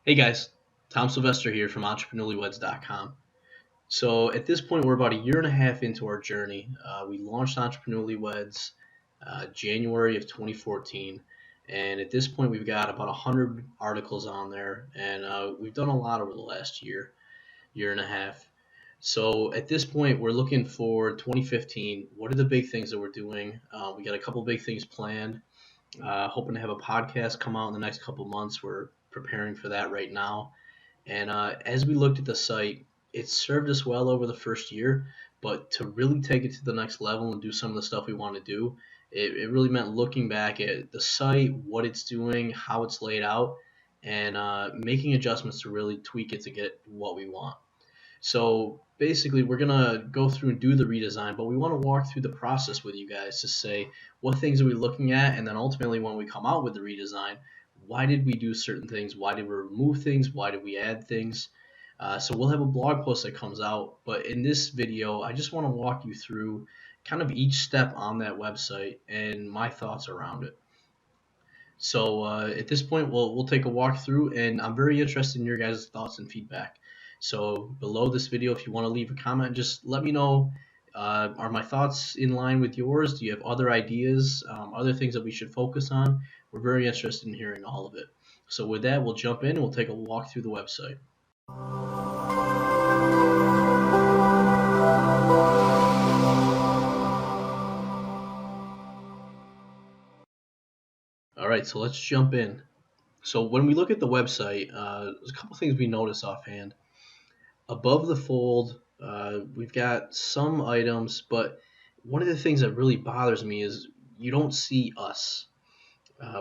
Hey guys, Tom Sylvester here from EntrepreneurlyWeds.com. So at this point, we're about a year and a half into our journey. We launched Entrepreneurly Weds January of 2014, and at this point, we've got about 100 articles on there, and we've done a lot over the last year and a half. So at this point, we're looking for 2015. What are the big things that we're doing? We got a couple big things planned. Hoping to have a podcast come out in the next couple months. We're preparing for that right now. And as we looked at the site, it served us well over the first year, but to really take it to the next level and do some of the stuff we want to do, it really meant looking back at the site, what it's doing, how it's laid out, and making adjustments to really tweak it to get what we want. So basically, we're going to go through and do the redesign, but we want to walk through the process with you guys to say what things are we looking at, and then ultimately, when we come out with the redesign, why did we do certain things? Why did we remove things? Why did we add things? So we'll have a blog post that comes out, but in this video, I just want to walk you through kind of each step on that website and my thoughts around it. So at this point, we'll take a walk through, and I'm very interested in your guys' thoughts and feedback. So below this video, if you want to leave a comment, just let me know. Are my thoughts in line with yours? Do you have other ideas, other things that we should focus on? We're very interested in hearing all of it. So with that, we'll jump in and we'll take a walk through the website. All right, so let's jump in. So when we look at the website, there's a couple things we notice offhand. Above the fold, we've got some items, but one of the things that really bothers me is you don't see us.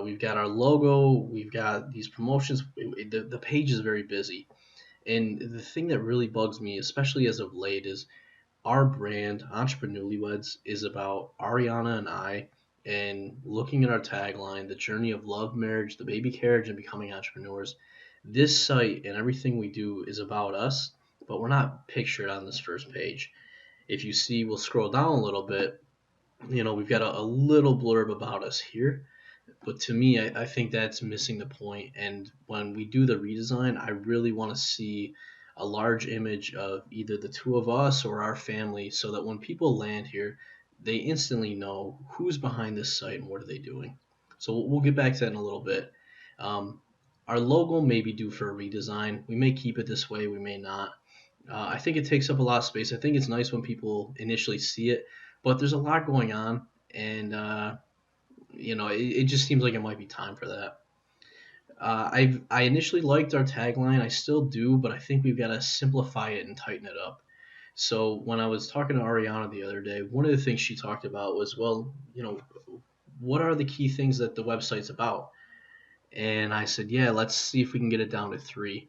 We've got our logo, we've got these promotions. The page is very busy. And the thing that really bugs me, especially as of late, is our brand, Entrepreneurly Weds, is about Ariana and I, and looking at our tagline, the journey of love, marriage, the baby carriage, and becoming entrepreneurs. This site and everything we do is about us, but we're not pictured on this first page. If you see, we'll scroll down a little bit. We've got a little blurb about us here, but to me, I think that's missing the point. And when we do the redesign, I really want to see a large image of either the two of us or our family so that when people land here, they instantly know who's behind this site and what are they doing. So we'll get back to that in a little bit. Um, our logo may be due for a redesign. We may keep it this way, we may not. I think it takes up a lot of space. I think it's nice when people initially see it, but there's a lot going on, and it just seems like it might be time for that. I initially liked our tagline. I still do, but I think we've got to simplify it and tighten it up. So when I was talking to Ariana the other day, one of the things she talked about was, well, what are the key things that the website's about? And I said, yeah, let's see if we can get it down to three.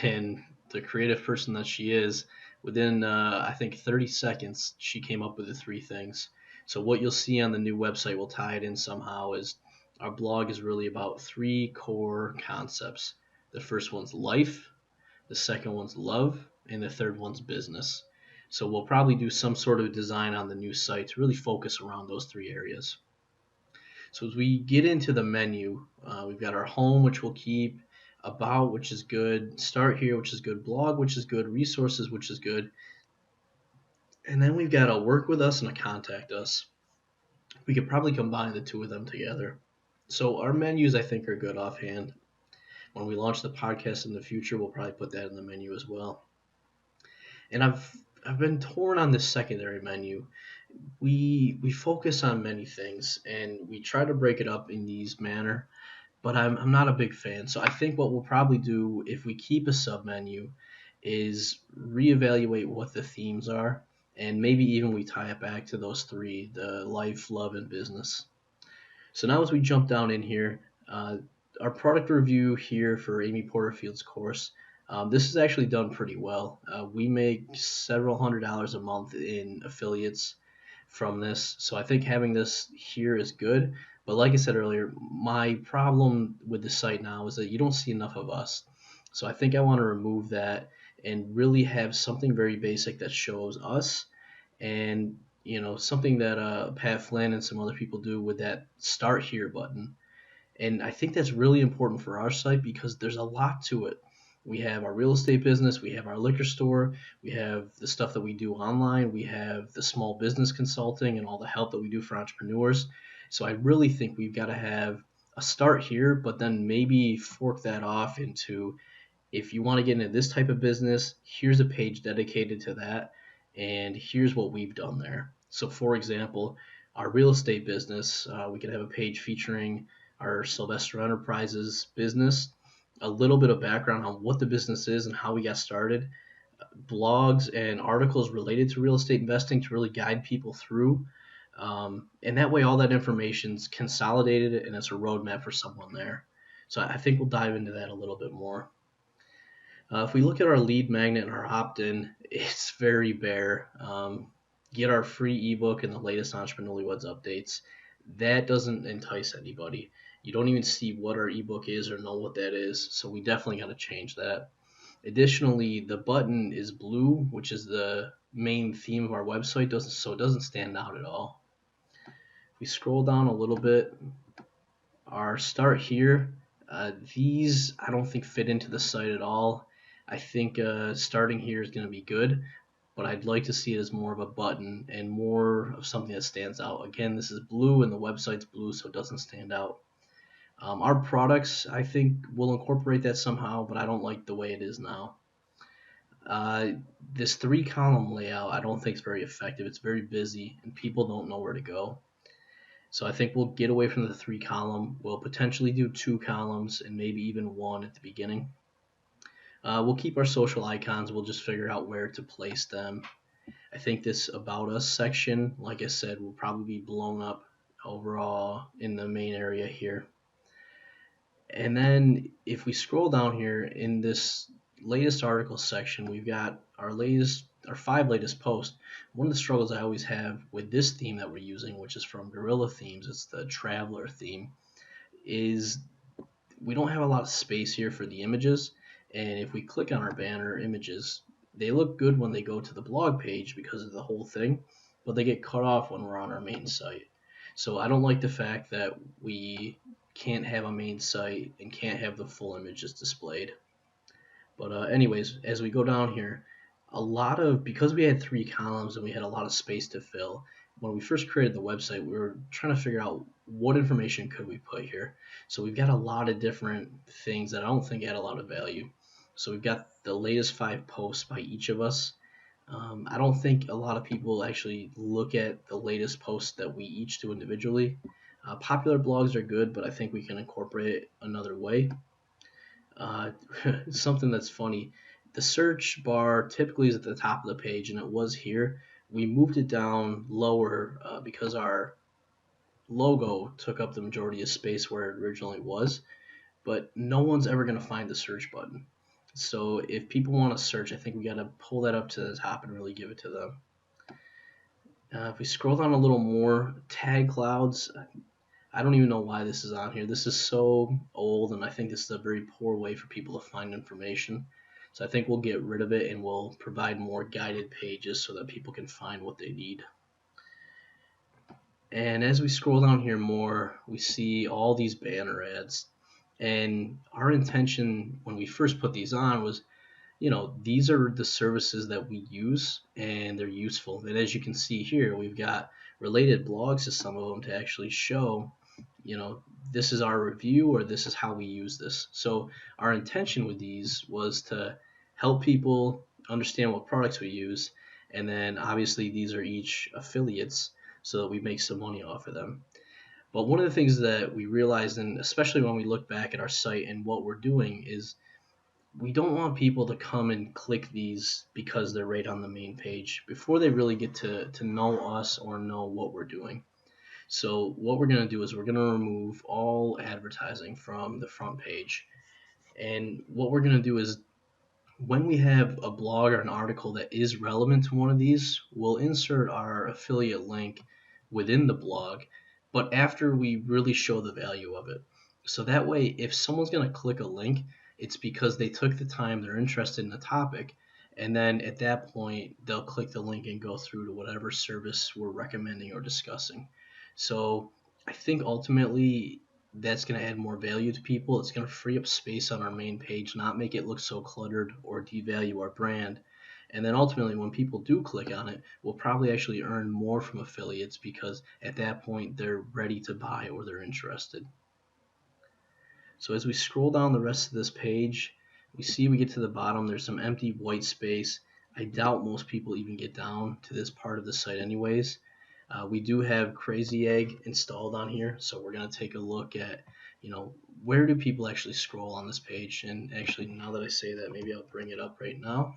And the creative person that she is, within I think 30 seconds, she came up with the three things. So what you'll see on the new website, will tie it in somehow, is our blog is really about three core concepts. The first one's life, the second one's love, and the third one's business. So we'll probably do some sort of design on the new site to really focus around those three areas. So as we get into the menu, we've got our home, which we'll keep, about, which is good, start here, which is good, blog, which is good, resources, which is good, and then we've got a work with us and a contact us. We could probably combine the two of them together. So our menus, I think, are good offhand. When we launch the podcast in the future, we'll probably put that in the menu as well. And I've been torn on this secondary menu. We focus on many things and we try to break it up in these manner, but I'm not a big fan. So I think what we'll probably do if we keep a sub menu is reevaluate what the themes are, and maybe even we tie it back to those three: the life, love, and business. So now as we jump down in here, our product review here for Amy Porterfield's course, this is actually done pretty well. We make several $100s a month in affiliates from this, so I think having this here is good. But like I said earlier, my problem with the site now is that you don't see enough of us. So I think I want to remove that and really have something very basic that shows us, and something that Pat Flynn and some other people do with that start here button. And I think that's really important for our site because there's a lot to it. We have our real estate business, we have our liquor store, we have the stuff that we do online, we have the small business consulting and all the help that we do for entrepreneurs. So I really think we've got to have a start here, but then maybe fork that off into, if you want to get into this type of business, here's a page dedicated to that, and here's what we've done there. So, for example, our real estate business, we could have a page featuring our Sylvester Enterprises business, a little bit of background on what the business is and how we got started, blogs and articles related to real estate investing to really guide people through. And that way, all that information's consolidated and it's a roadmap for someone there. So I think we'll dive into that a little bit more. If we look at our lead magnet and our opt-in, it's very bare. Get our free ebook and the latest Entrepreneur Newlyweds updates. That doesn't entice anybody. You don't even see what our ebook is or know what that is, so we definitely got to change that. Additionally, the button is blue, which is the main theme of our website, so it doesn't stand out at all. If we scroll down a little bit, our start here, these I don't think fit into the site at all. I think starting here is going to be good, but I'd like to see it as more of a button and more of something that stands out. Again, this is blue and the website's blue, so it doesn't stand out. Our products, I think, will incorporate that somehow, but I don't like the way it is now. Uh, this 3-column layout I don't think is very effective. It's very busy, and people don't know where to go. So I think we'll get away from the 3-column. We'll potentially do 2 columns and maybe even 1 at the beginning. We'll keep our social icons. We'll just figure out where to place them. I think this About Us section, like I said, will probably be blown up overall in the main area here. And then if we scroll down here in this latest article section, we've got our 5 latest posts. One of the struggles I always have with this theme that we're using, which is from Gorilla Themes, it's the Traveler theme, is we don't have a lot of space here for the images. And if we click on our banner images, they look good when they go to the blog page because of the whole thing, but they get cut off when we're on our main site. So I don't like the fact that we can't have a main site and can't have the full images displayed. But anyways, as we go down here, because we had 3 columns and we had a lot of space to fill, when we first created the website, we were trying to figure out what information could we put here. So we've got a lot of different things that I don't think add a lot of value. So we've got the latest 5 posts by each of us. I don't think a lot of people actually look at the latest posts that we each do individually. Popular blogs are good, but I think we can incorporate it another way. Uh, Something that's funny, the search bar typically is at the top of the page, and it was here. We moved it down lower because our logo took up the majority of space where it originally was, but no one's ever going to find the search button. So if people want to search, I think we got to pull that up to the top and really give it to them. If we scroll down a little more, tag clouds, I don't even know why this is on here. This is so old, and I think this is a very poor way for people to find information. So I think we'll get rid of it and we'll provide more guided pages so that people can find what they need. And as we scroll down here more, we see all these banner ads. And our intention when we first put these on was, these are the services that we use and they're useful. And as you can see here, we've got related blogs to some of them to actually show, this is our review or this is how we use this. So our intention with these was to help people understand what products we use. And then obviously these are each affiliates so that we make some money off of them. But one of the things that we realized, and especially when we look back at our site and what we're doing, is we don't want people to come and click these because they're right on the main page before they really get to know us or know what we're doing. So what we're going to do is we're going to remove all advertising from the front page. And what we're going to do is when we have a blog or an article that is relevant to one of these, we'll insert our affiliate link within the blog, but after we really show the value of it. So that way, if someone's going to click a link, it's because they took the time, they're interested in the topic, and then at that point, they'll click the link and go through to whatever service we're recommending or discussing. So I think ultimately that's going to add more value to people. It's going to free up space on our main page, not make it look so cluttered or devalue our brand. And then ultimately, when people do click on it, we'll probably actually earn more from affiliates because at that point they're ready to buy or they're interested. So as we scroll down the rest of this page, we see we get to the bottom, there's some empty white space. I doubt most people even get down to this part of the site anyways. We do have Crazy Egg installed on here, so we're going to take a look at, where do people actually scroll on this page? And actually, now that I say that, maybe I'll bring it up right now.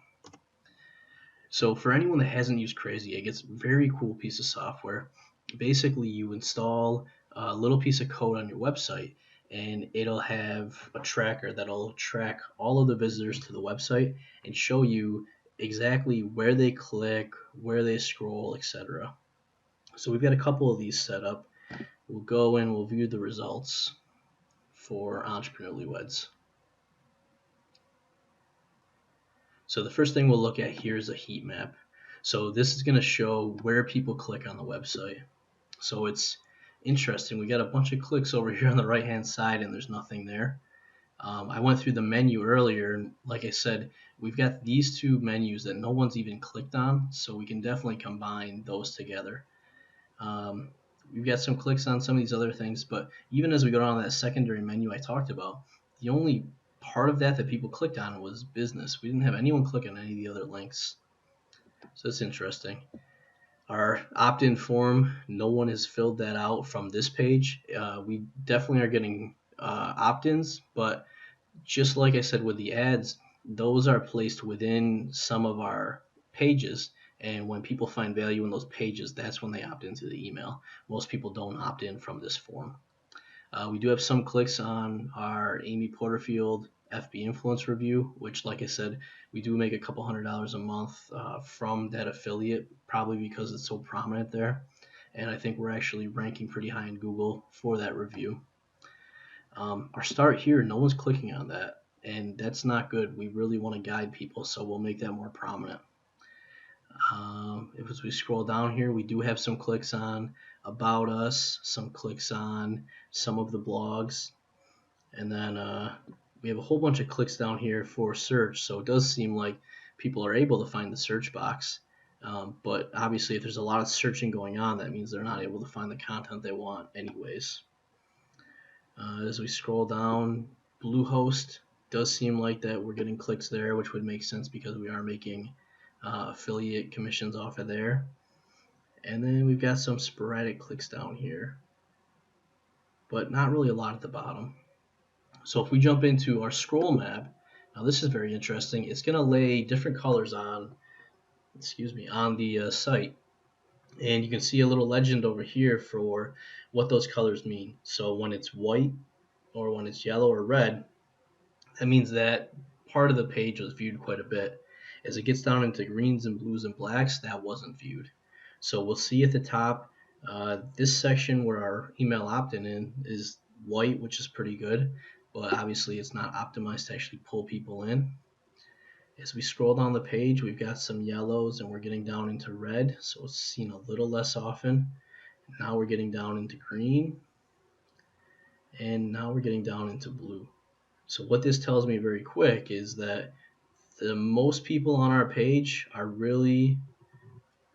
So for anyone that hasn't used Crazy Egg, it's a very cool piece of software. Basically, you install a little piece of code on your website, and it'll have a tracker that'll track all of the visitors to the website and show you exactly where they click, where they scroll, etc. So we've got a couple of these set up. We'll go and we'll view the results for Entrepreneur Newlyweds. So the first thing we'll look at here is a heat map. So this is going to show where people click on the website. So it's interesting. We got a bunch of clicks over here on the right hand side and there's nothing there. I went through the menu earlier, and like I said, we've got these two menus that no one's even clicked on, so we can definitely combine those together. We've got some clicks on some of these other things, but even as we go down to that secondary menu I talked about, the only part of that people clicked on was business. We didn't have anyone click on any of the other links. So that's interesting. Our opt-in form, no one has filled that out from this page. We definitely are getting opt-ins, but just like I said with the ads, those are placed within some of our pages. And when people find value in those pages, that's when they opt into the email. Most people don't opt in from this form. We do have some clicks on our Amy Porterfield FB Influence review, which, like I said, we do make a couple $100s a month from that affiliate, probably because it's so prominent there. And I think we're actually ranking pretty high in Google for that review. Our start here, no one's clicking on that, and that's not good. We really want to guide people, so we'll make that more prominent. As we scroll down here, we do have some clicks on About Us, some clicks on some of the blogs, and then we have a whole bunch of clicks down here for search, so it does seem like people are able to find the search box. But obviously, if there's a lot of searching going on, that means they're not able to find the content they want anyways. As we scroll down, Bluehost does seem like that we're getting clicks there, which would make sense because we are making affiliate commissions off of there. And then we've got some sporadic clicks down here, but not really a lot at the bottom. So if we jump into our scroll map, now this is very interesting. It's going to lay different colors on the site. And you can see a little legend over here for what those colors mean. So when it's white or when it's yellow or red, that means that part of the page was viewed quite a bit. As it gets down into greens and blues and blacks, that wasn't viewed. So we'll see at the top, this section where our email opt-in is white, which is pretty good, but obviously it's not optimized to actually pull people in. As we scroll down the page, we've got some yellows and we're getting down into red, so it's seen a little less often. Now we're getting down into green, and now we're getting down into blue. So what this tells me very quick is that the most people on our page are really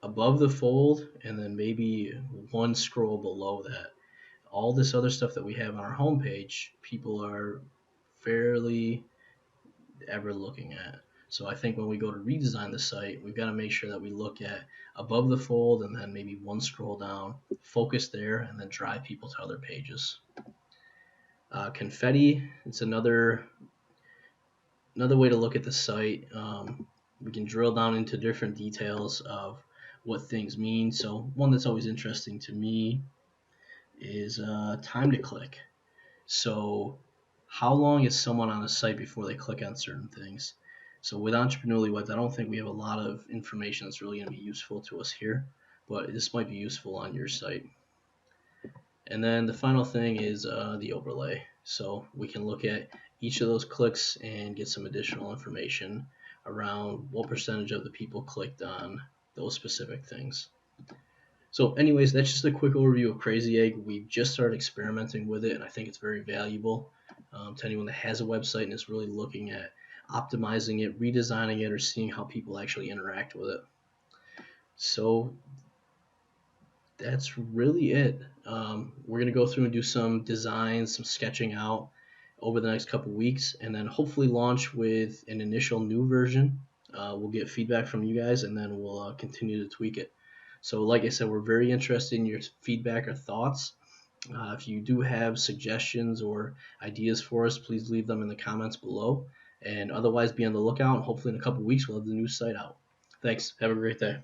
above the fold and then maybe one scroll below that. All this other stuff that we have on our homepage, people are fairly ever looking at. So I think when we go to redesign the site, we've got to make sure that we look at above the fold and then maybe one scroll down, focus there, and then drive people to other pages. Confetti, it's another way to look at the site. We can drill down into different details of what things mean. So one that's always interesting to me is time to click. So how long is someone on a site before they click on certain things? So with Entrepreneur Newlyweds, I don't think we have a lot of information that's really going to be useful to us here, but this might be useful on your site. And then the final thing is the overlay. So we can look at each of those clicks and get some additional information around what percentage of the people clicked on those specific things. So, anyways, that's just a quick overview of Crazy Egg. We've just started experimenting with it, and I think it's very valuable to anyone that has a website and is really looking at optimizing it, redesigning it, or seeing how people actually interact with it. So, that's really it. We're going to go through and do some designs, some sketching out over the next couple weeks, and then hopefully launch with an initial new version. We'll get feedback from you guys, and then we'll continue to tweak it. So, like I said, we're very interested in your feedback or thoughts. If you do have suggestions or ideas for us, please leave them in the comments below. And otherwise, be on the lookout. And hopefully, in a couple weeks, we'll have the new site out. Thanks. Have a great day.